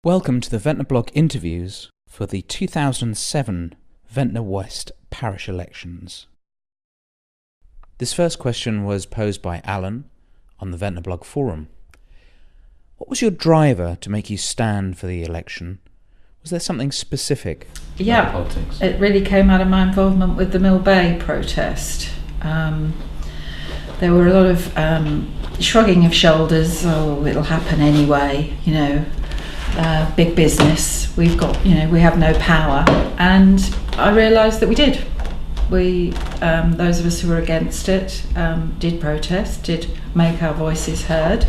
Welcome to the Ventnor blog interviews for the 2007 Ventnor West Parish Elections. This first question was posed by Alan on the Ventnor blog forum. What was your driver to make you stand for the election? Was there something specific about politics? It really came out of my involvement with the Mill Bay protest. There were a lot of shrugging of shoulders. Oh, it'll happen anyway, big business, we have no power, and I realised that we did. We, those of us who were against it, did protest, did make our voices heard,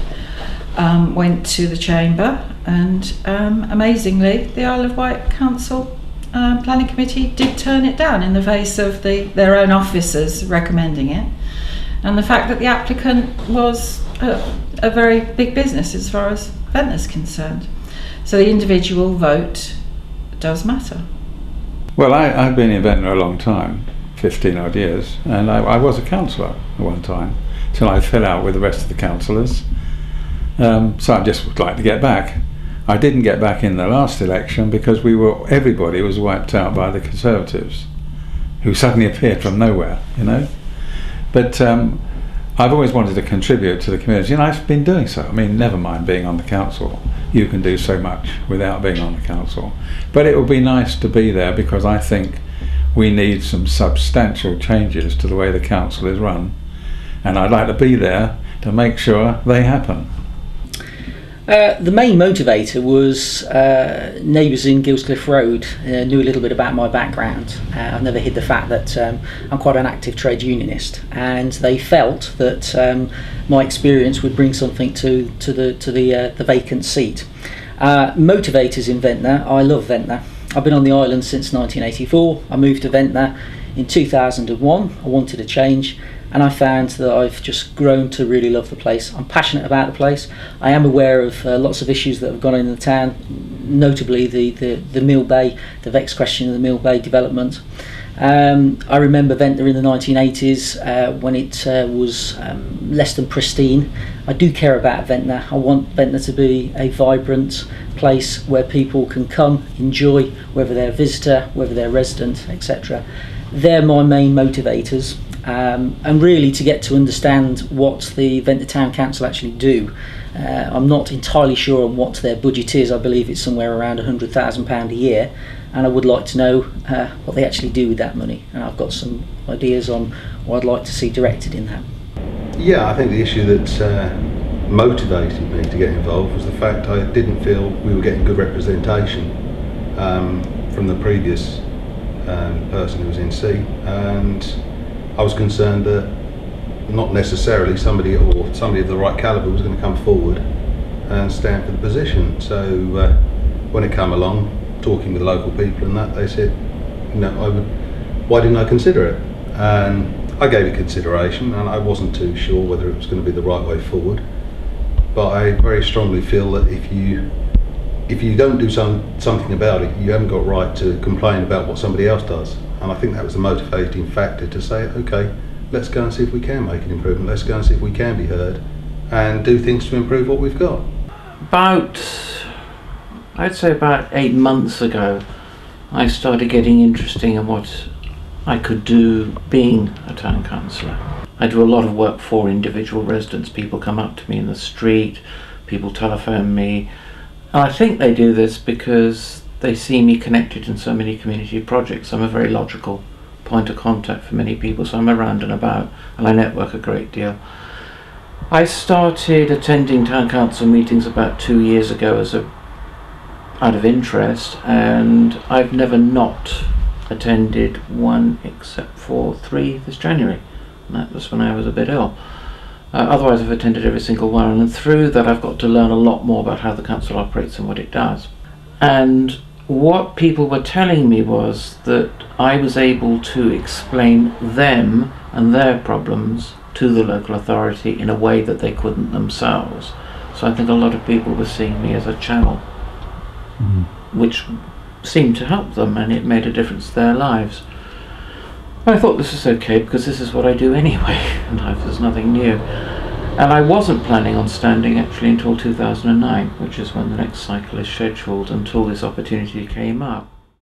went to the chamber, and amazingly the Isle of Wight Council Planning Committee did turn it down in the face of their own officers recommending it, and the fact that the applicant was a very big business as far as Ventnor's concerned. So the individual vote does matter. Well, I've been in Ventnor a long time, 15 odd years, and I was a councillor at one time, till I fell out with the rest of the councillors. So I just would like to get back. I didn't get back in the last election because everybody was wiped out by the Conservatives, who suddenly appeared from nowhere, But I've always wanted to contribute to the community, and I've been doing so. I mean, never mind being on the council. You can do so much without being on the council. But it would be nice to be there because I think we need some substantial changes to the way the council is run. And I'd like to be there to make sure they happen. The main motivator was neighbours in Gillscliff Road knew a little bit about my background. I've never hid the fact that I'm quite an active trade unionist, and they felt that my experience would bring something to the vacant seat. Motivators in Ventnor. I love Ventnor. I've been on the island since 1984. I moved to Ventnor in 2001. I wanted a change, and I found that I've just grown to really love the place. I'm passionate about the place. I am aware of lots of issues that have gone on in the town, notably the Mill Bay, the vexed question of the Mill Bay development. I remember Ventnor in the 1980s when it was less than pristine. I do care about Ventnor. I want Ventnor to be a vibrant place where people can come, enjoy, whether they're a visitor, whether they're a resident, etc. They're my main motivators. And really to get to understand what the Ventnor Town Council actually do. I'm not entirely sure on what their budget is. I believe it's somewhere around £100,000 a year, and I would like to know what they actually do with that money, and I've got some ideas on what I'd like to see directed in that. Yeah, I think the issue that motivated me to get involved was the fact I didn't feel we were getting good representation from the previous person who was in C, and I was concerned that not necessarily somebody of the right calibre was going to come forward and stand for the position. So when it came along, talking with local people and that, they said, why didn't I consider it? And I gave it consideration, and I wasn't too sure whether it was going to be the right way forward. But I very strongly feel that if you don't do something about it, you haven't got a right to complain about what somebody else does. And I think that was a motivating factor to say, okay, let's go and see if we can make an improvement. Let's go and see if we can be heard and do things to improve what we've got. I'd say about 8 months ago, I started getting interested in what I could do being a town councillor. I do a lot of work for individual residents. People come up to me in the street, people telephone me, and I think they do this because they see me connected in so many community projects. I'm a very logical point of contact for many people, so I'm around and about, and I network a great deal. I started attending town council meetings about 2 years ago out of interest, and I've never not attended one except for 3 this January, and that was when I was a bit ill. Otherwise I've attended every single one, and through that I've got to learn a lot more about how the council operates and what it does. And what people were telling me was that I was able to explain them and their problems to the local authority in a way that they couldn't themselves. So I think a lot of people were seeing me as a channel, which seemed to help them, and it made a difference to their lives. I thought this is okay because this is what I do anyway, and there's nothing new. And I wasn't planning on standing actually until 2009, which is when the next cycle is scheduled, until this opportunity came up.